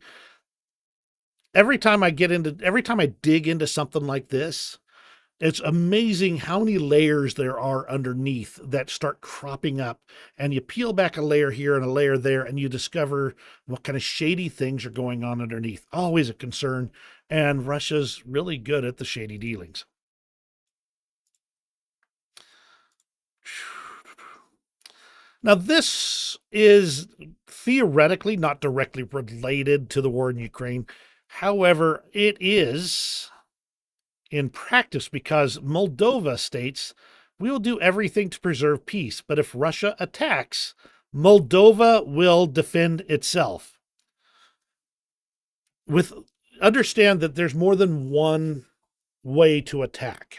every time I dig into something like this, It's amazing how many layers there are underneath that start cropping up. And you peel back a layer here and a layer there, and you discover what kind of shady things are going on underneath. Always a concern. And Russia's really good at the shady dealings. Now, this is theoretically not directly related to the war in Ukraine. However, it is in practice because Moldova states, we will do everything to preserve peace, but if Russia attacks, Moldova will defend itself. Understand that there's more than one way to attack.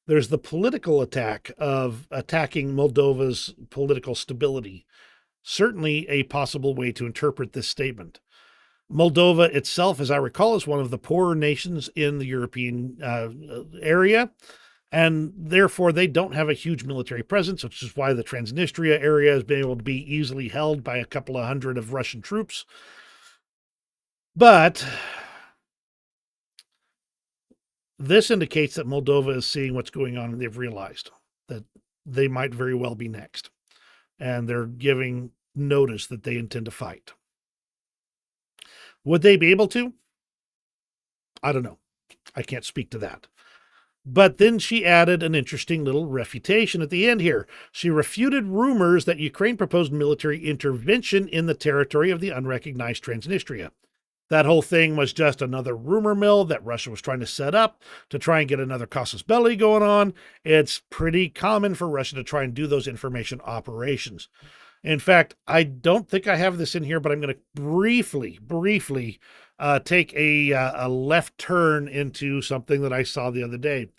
There's the political attack of attacking Moldova's political stability. Certainly a possible way to interpret this statement. Moldova itself, as I recall, is one of the poorer nations in the European area, and therefore they don't have a huge military presence, which is why the Transnistria area has been able to be easily held by a couple of hundred of Russian troops. But this indicates that Moldova is seeing what's going on, and they've realized that they might very well be next. And they're giving notice that they intend to fight. Would they be able to? I don't know. I can't speak to that. But then she added an interesting little refutation at the end here. She refuted rumors that Ukraine proposed military intervention in the territory of the unrecognized Transnistria. That whole thing was just another rumor mill that Russia was trying to set up to try and get another casus belli going on. It's pretty common for Russia to try and do those information operations. In fact, I don't think I have this in here, but I'm going to briefly take a left turn into something that I saw the other day.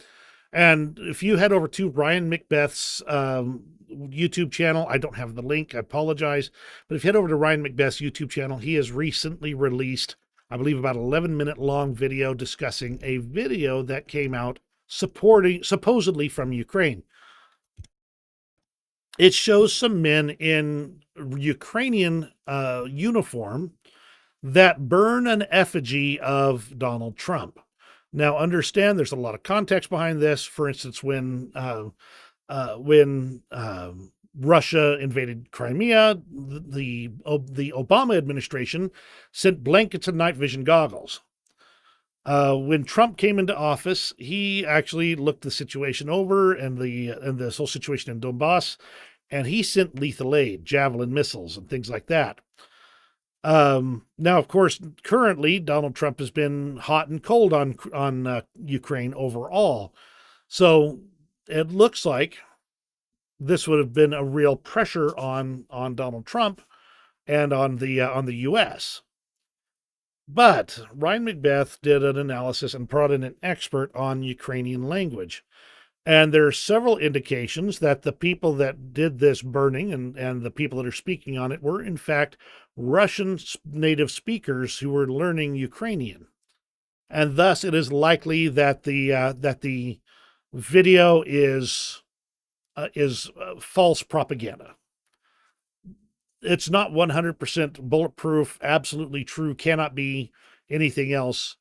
And if you head over to Ryan McBeth's YouTube channel, I don't have the link, I apologize. But if you head over to Ryan McBeth's YouTube channel, he has recently released, I believe, about 11-minute long video discussing a video that came out supposedly from Ukraine. It shows some men in Ukrainian uniform that burn an effigy of Donald Trump. Now, understand there's a lot of context behind this. For instance, when Russia invaded Crimea, the Obama administration sent blankets and night vision goggles. When Trump came into office, he actually looked the situation over and the whole situation in Donbass, and he sent lethal aid, Javelin missiles, and things like that. Now, of course, currently Donald Trump has been hot and cold on Ukraine overall, so it looks like this would have been a real pressure on Donald Trump and on the U.S. But Ryan McBeth did an analysis and brought in an expert on Ukrainian language. And there are several indications that the people that did this burning and the people that are speaking on it were, in fact, Russian native speakers who were learning Ukrainian. And thus it is likely that the video is false propaganda. It's not 100% bulletproof, absolutely true, cannot be anything else,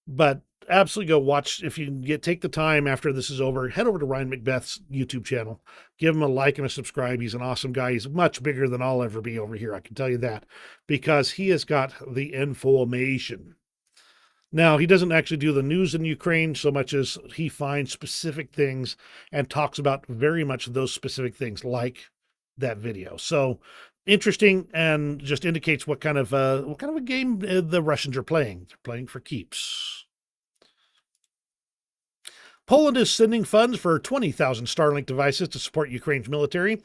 but absolutely go watch. If you take the time after this is over, head over to Ryan McBeth's YouTube channel, give him a like and a subscribe. He's an awesome guy. He's much bigger than I'll ever be over here, I can tell you that, because he has got the information. Now, he doesn't actually do the news in Ukraine so much as he finds specific things and talks about very much those specific things, like that video. So interesting, and just indicates what kind of a game the Russians are playing. They're playing for keeps. Poland is sending funds for 20,000 Starlink devices to support Ukraine's military.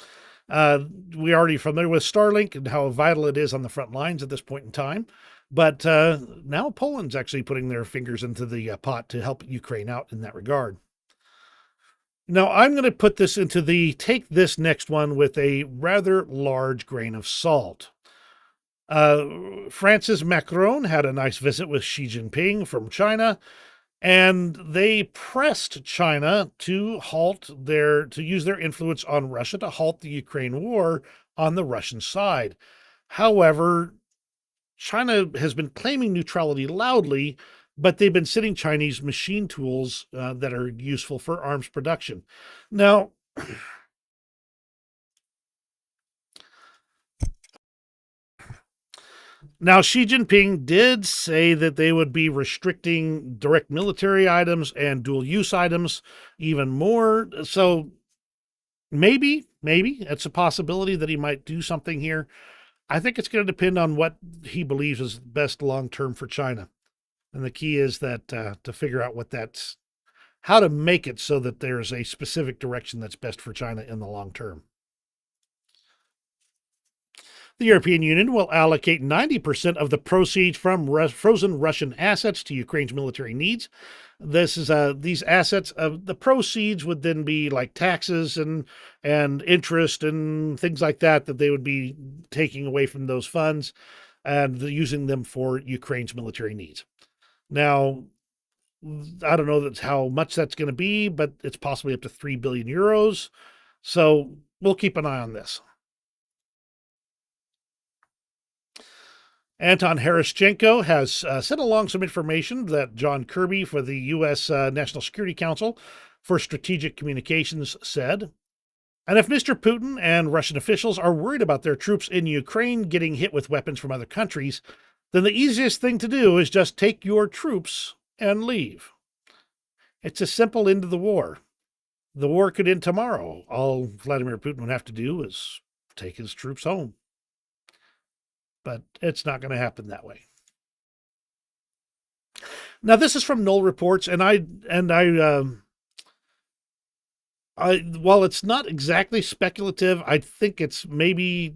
We're already familiar with Starlink and how vital it is on the front lines at this point in time. But now Poland's actually putting their fingers into the pot to help Ukraine out in that regard. Now, I'm going to take this next one with a rather large grain of salt. Francis Macron had a nice visit with Xi Jinping from China, and they pressed China to use their influence on Russia to halt the Ukraine war on the Russian side. However, China has been claiming neutrality loudly, but they've been sending Chinese machine tools that are useful for arms production. Now, Xi Jinping did say that they would be restricting direct military items and dual use items even more. So maybe it's a possibility that he might do something here. I think it's going to depend on what he believes is best long term for China. And the key is that to figure out how to make it so that there's a specific direction that's best for China in the long term. The European Union will allocate 90% of the proceeds from frozen Russian assets to Ukraine's military needs. This is these assets. The proceeds would then be like taxes and interest and things like that they would be taking away from those funds and using them for Ukraine's military needs. Now, I don't know how much that's going to be, but it's possibly up to 3 billion euros. So we'll keep an eye on this. Anton Herashchenko has sent along some information that John Kirby for the U.S. National Security Council for Strategic Communications said. And if Mr. Putin and Russian officials are worried about their troops in Ukraine getting hit with weapons from other countries, then the easiest thing to do is just take your troops and leave. It's a simple end to the war. The war could end tomorrow. All Vladimir Putin would have to do is take his troops home. But it's not going to happen that way. Now, this is from Null Reports, and while it's not exactly speculative, I think it's maybe,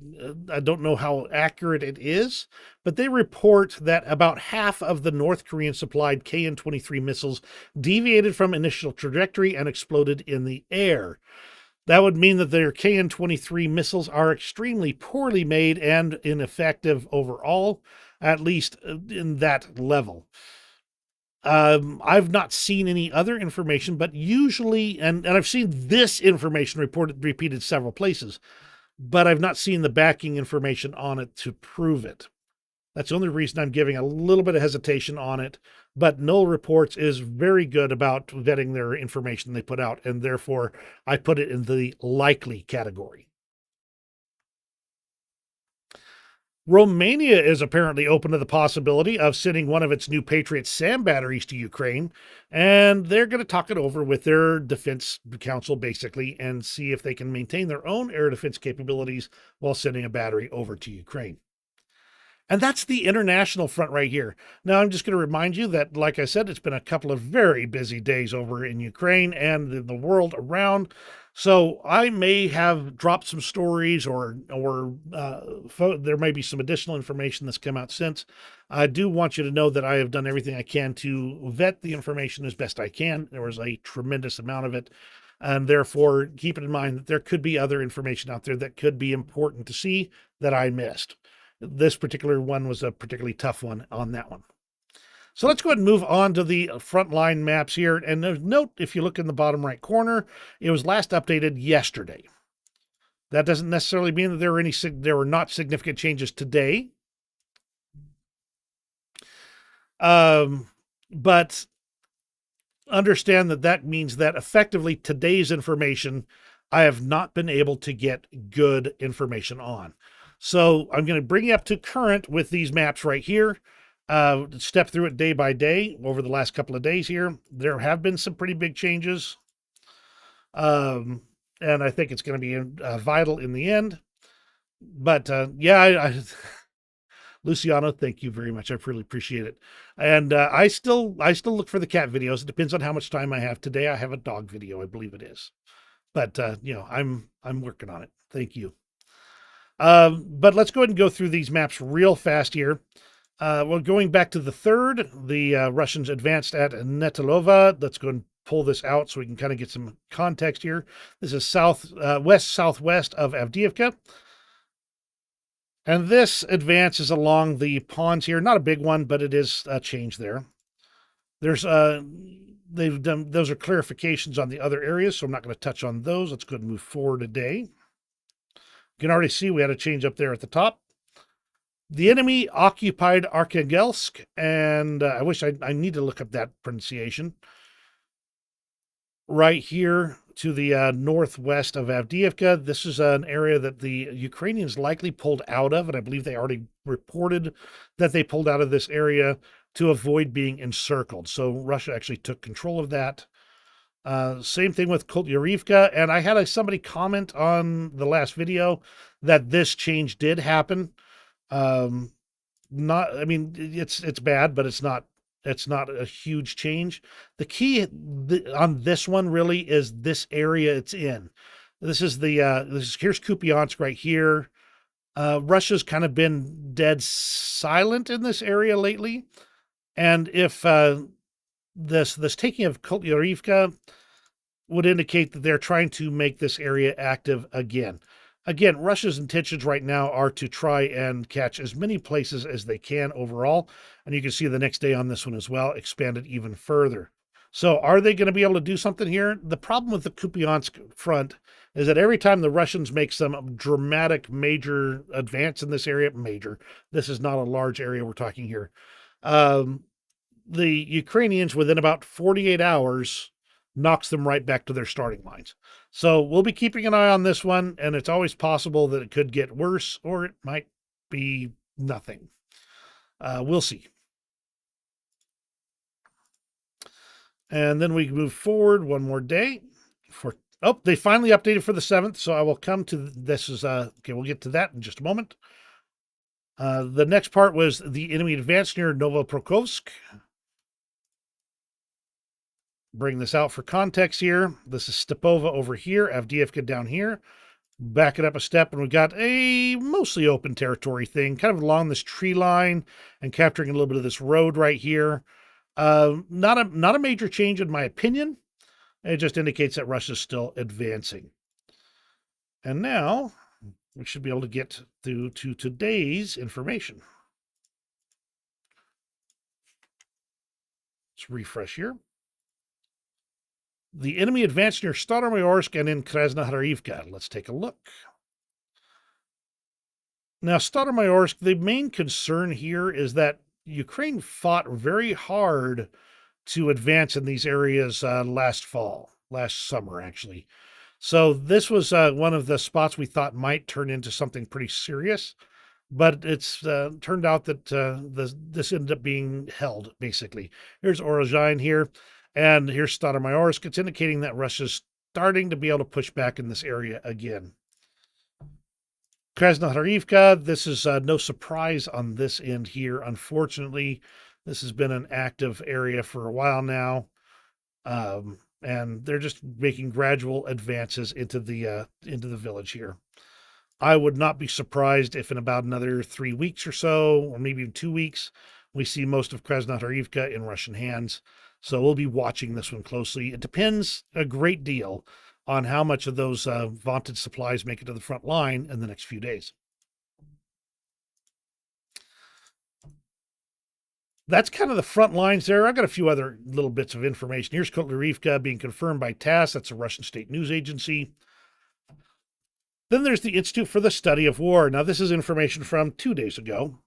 I don't know how accurate it is, but they report that about half of the North Korean supplied KN-23 missiles deviated from initial trajectory and exploded in the air. That would mean that their KN-23 missiles are extremely poorly made and ineffective overall, at least in that level. I've not seen any other information, but usually, and I've seen this information repeated several places, but I've not seen the backing information on it to prove it. That's the only reason I'm giving a little bit of hesitation on it. But Null Reports is very good about vetting their information they put out, and therefore I put it in the likely category. Romania is apparently open to the possibility of sending one of its new Patriot SAM batteries to Ukraine, and they're going to talk it over with their defense council, basically, and see if they can maintain their own air defense capabilities while sending a battery over to Ukraine. And that's the international front right here. Now, I'm just going to remind you that, like I said, it's been a couple of very busy days over in Ukraine and in the world around. So I may have dropped some stories or there may be some additional information that's come out since. I do want you to know that I have done everything I can to vet the information as best I can. There was a tremendous amount of it. And therefore, keep it in mind that there could be other information out there that could be important to see that I missed. This particular one was a particularly tough one on that one. So let's go ahead and move on to the frontline maps here. And note, if you look in the bottom right corner, it was last updated yesterday. That doesn't necessarily mean that there were not significant changes today. But understand that means that effectively today's information, I have not been able to get good information on. So I'm going to bring you up to current with these maps right here. Step through it day by day over the last couple of days here. There have been some pretty big changes. And I think it's going to be vital in the end. But yeah, Luciano, thank you very much. I really appreciate it. And I still look for the cat videos. It depends on how much time I have. Today I have a dog video, I believe it is. But I'm working on it. Thank you. But let's go ahead and go through these maps real fast here. Well, going back to the 3rd, the Russians advanced at Netilova. Let's go and pull this out so we can kind of get some context here. This is west-southwest of Avdiivka. And this advance is along the ponds here. Not a big one, but it is a change there. There's they've done, those are clarifications on the other areas, so I'm not going to touch on those. Let's go ahead and move forward today. You can already see we had a change up there at the top. The enemy occupied Arkhangelsk, and I need to look up that pronunciation. Right here to the northwest of Avdiivka. This is an area that the Ukrainians likely pulled out of, and I believe they already reported that they pulled out of this area to avoid being encircled. So Russia actually took control of that. Same thing with Kolyarivka, and I had somebody comment on the last video that this change did happen. Not, I mean, it's bad, but it's not a huge change. The key on this one really is this area it's in. This is here's Kupiansk right here. Russia's kind of been dead silent in this area lately, and if this taking of Kolyarivka would indicate that they're trying to make this area active again. Again, Russia's intentions right now are to try and catch as many places as they can overall. And you can see the next day on this one as well, expanded even further. So are they going to be able to do something here? The problem with the Kupiansk front is that every time the Russians make some dramatic major advance in this area, this is not a large area we're talking here. The Ukrainians, within about 48 hours, knocks them right back to their starting lines. So we'll be keeping an eye on this one, and it's always possible that it could get worse or it might be nothing. We'll see. And then we move forward one more day they finally updated for the 7th, so I will come to this okay, we'll get to that in just a moment. The next part was the enemy advanced near Novopokrovsk. Bring this out for context here. This is Stepova over here, Avdiivka down here. Back it up a step, and we got a mostly open territory thing, kind of along this tree line and capturing a little bit of this road right here. Not a major change in my opinion. It just indicates that Russia's still advancing. And now we should be able to get to today's information. Let's refresh here. The enemy advanced near Staromayorsk and in Krasnohorivka. Let's take a look. Now, Staromayorsk, the main concern here is that Ukraine fought very hard to advance in these areas last summer, actually. So this was one of the spots we thought might turn into something pretty serious, but it's turned out that this ended up being held, basically. Here's Orozhine here. And here's Staromayorsk. It's indicating that Russia's starting to be able to push back in this area again. Krasnohorivka, this is no surprise on this end here. Unfortunately, this has been an active area for a while now. And they're just making gradual advances into the village here. I would not be surprised if in about another 3 weeks or so, or maybe even 2 weeks, we see most of Krasnohorivka in Russian hands. So we'll be watching this one closely. It depends a great deal on how much of those vaunted supplies make it to the front line in the next few days. That's kind of the front lines there. I've got a few other little bits of information. Here's Kotlярivka being confirmed by TASS. That's a Russian state news agency. Then there's the Institute for the Study of War. Now, this is information from 2 days ago.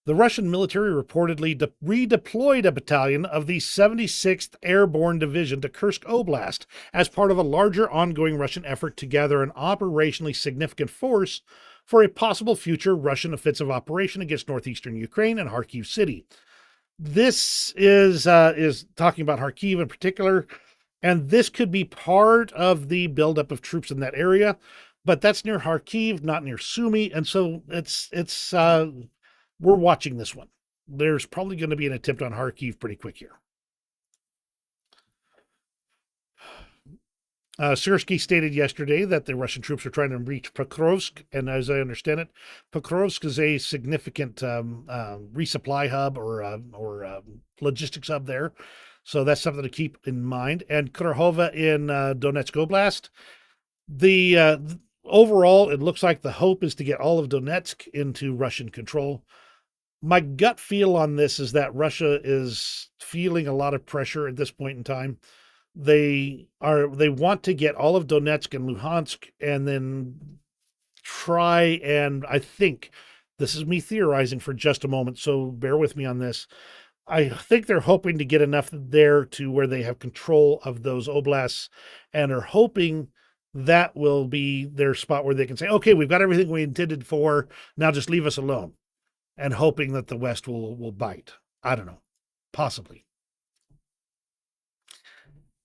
The Russian military reportedly redeployed a battalion of the 76th Airborne Division to Kursk Oblast as part of a larger ongoing Russian effort to gather an operationally significant force for a possible future Russian offensive operation against northeastern Ukraine and Kharkiv city. This is talking about Kharkiv in particular, and this could be part of the buildup of troops in that area, but that's near Kharkiv, not near Sumy, and so we're watching this one. There's probably going to be an attempt on Kharkiv pretty quick here. Syrskyi stated yesterday that the Russian troops are trying to reach Pokrovsk, and as I understand it, Pokrovsk is a significant resupply hub or logistics hub there. So that's something to keep in mind. And Kharkova in Donetsk Oblast. Overall, it looks like the hope is to get all of Donetsk into Russian control. My gut feel on this is that Russia is feeling a lot of pressure at this point in time. They want to get all of Donetsk and Luhansk and then try, and I think This is me theorizing for just a moment, so bear with me on this. I think they're hoping to get enough there to where they have control of those oblasts and are hoping that will be their spot where they can say, okay, we've got everything we intended for. Now just leave us alone, and hoping that the West will bite. I don't know. Possibly.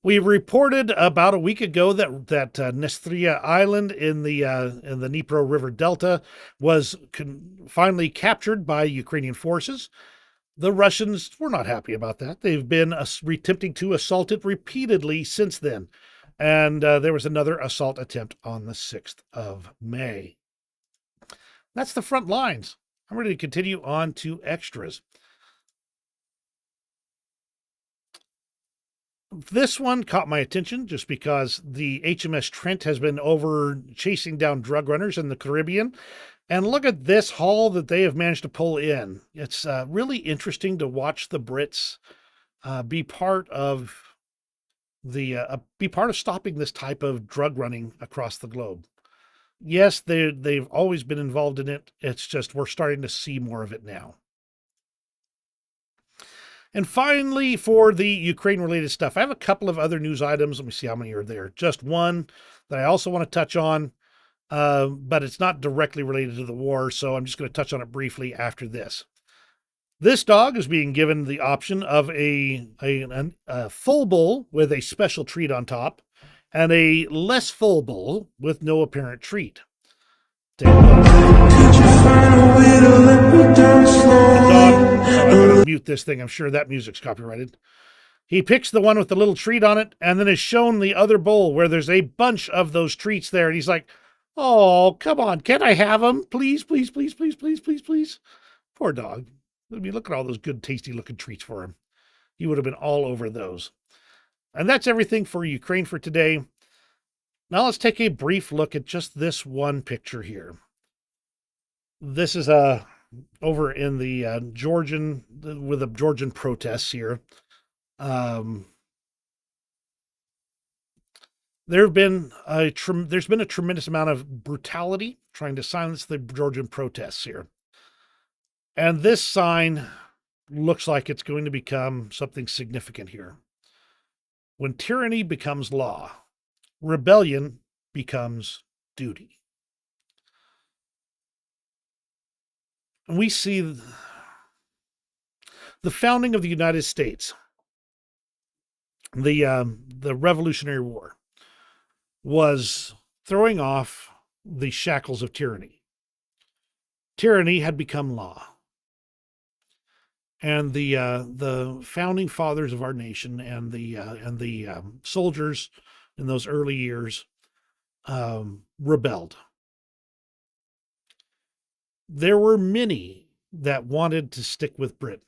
We reported about a week ago that Nestria Island in the Dnipro River Delta was finally captured by Ukrainian forces. The Russians were not happy about that. They've been attempting to assault it repeatedly since then. And there was another assault attempt on the 6th of May. That's the front lines. I'm ready to continue on to extras. This one caught my attention just because the HMS Trent has been over chasing down drug runners in the Caribbean. And look at this haul that they have managed to pull in. It's really interesting to watch the Brits be part of stopping this type of drug running across the globe. Yes, they've always been involved in it. It's just we're starting to see more of it now. And finally, for the Ukraine-related stuff, I have a couple of other news items. Let me see how many are there. Just one that I also want to touch on, but it's not directly related to the war, so I'm just going to touch on it briefly after this. This dog is being given the option of a full bowl with a special treat on top and a less full bowl with no apparent treat. Take a look. I'm going to mute this thing. I'm sure that music's copyrighted. He picks the one with the little treat on it and then is shown the other bowl where there's a bunch of those treats there. And he's like, oh, come on. Can't I have them? Please, please, please, please, please, please, please. Poor dog. I mean, look at all those good, tasty looking treats for him. He would have been all over those. And that's everything for Ukraine for today. Now let's take a brief look at just this one picture here. This is over in the Georgian, with the Georgian protests here. There's been a tremendous amount of brutality trying to silence the Georgian protests here. And this sign looks like it's going to become something significant here. When tyranny becomes law, rebellion becomes duty. And we see the founding of the United States, the Revolutionary War, was throwing off the shackles of tyranny. Tyranny had become law. And the founding fathers of our nation and the soldiers in those early years rebelled. There were many that wanted to stick with Britain.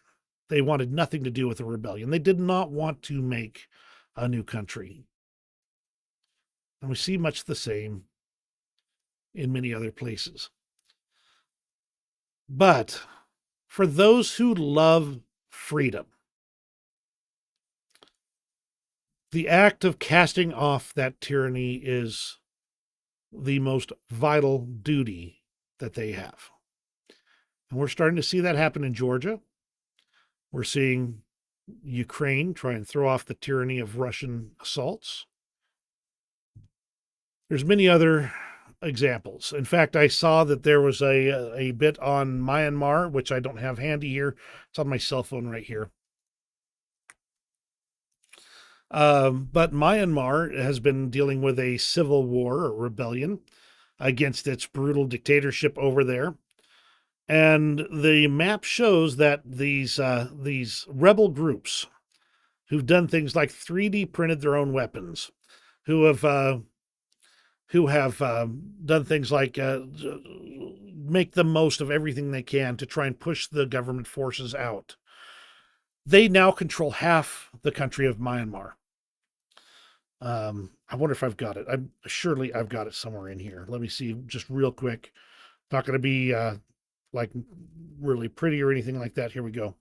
They wanted nothing to do with the rebellion. They did not want to make a new country. And we see much the same in many other places. But for those who love freedom, the act of casting off that tyranny is the most vital duty that they have. And we're starting to see that happen in Georgia. We're seeing Ukraine try and throw off the tyranny of Russian assaults. There's many other examples. In fact, I saw that there was a bit on Myanmar, which I don't have handy here. It's on my cell phone right here. But Myanmar has been dealing with a civil war or rebellion against its brutal dictatorship over there. And the map shows that these rebel groups who've done things like 3D printed their own weapons, who have done things like make the most of everything they can to try and push the government forces out. They now control half the country of Myanmar. I wonder if I've got it. Surely I've got it somewhere in here. Let me see just real quick. Not going to be like really pretty or anything like that. Here we go.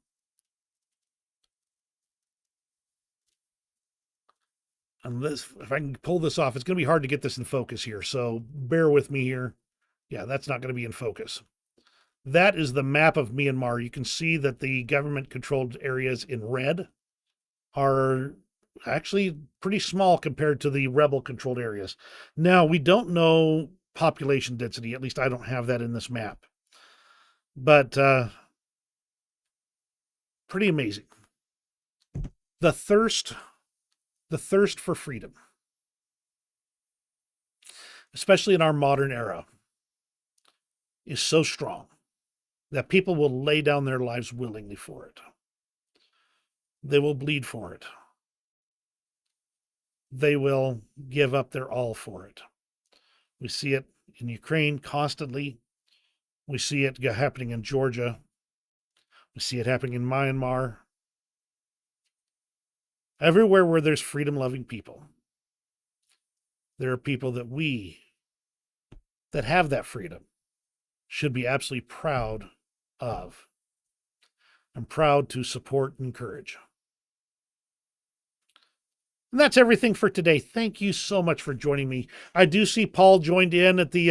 And this, if I can pull this off, it's going to be hard to get this in focus here. So bear with me here. Yeah, that's not going to be in focus. That is the map of Myanmar. You can see that the government-controlled areas in red are actually pretty small compared to the rebel-controlled areas. Now, we don't know population density. At least I don't have that in this map. But pretty amazing. The thirst for freedom, especially in our modern era, is so strong that people will lay down their lives willingly for it. They will bleed for it. They will give up their all for it. We see it in Ukraine constantly. We see it happening in Georgia. We see it happening in Myanmar. Everywhere where there's freedom-loving people, there are people that have that freedom should be absolutely proud of. I'm proud to support and encourage. And that's everything for today. Thank you so much for joining me. I do see Paul joined in at the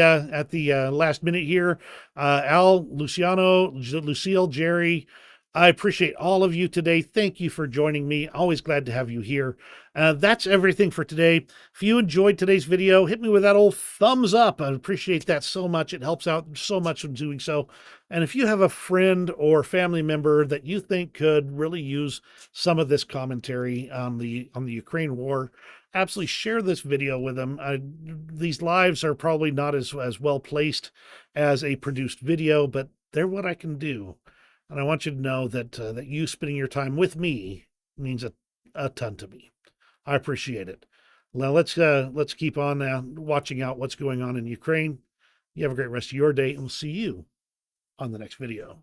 last minute here. Al, Luciano, Lucille, Jerry, I appreciate all of you today. Thank you for joining me. Always glad to have you here. That's everything for today. If you enjoyed today's video, hit me with that old thumbs up. I appreciate that so much. It helps out so much in doing so. And if you have a friend or family member that you think could really use some of this commentary on the Ukraine war, absolutely share this video with them. These lives are probably not as well placed as a produced video, but they're what I can do. And I want you to know that that you spending your time with me means a ton to me. I appreciate it. Now let's keep on watching out what's going on in Ukraine. You have a great rest of your day, and we'll see you on the next video.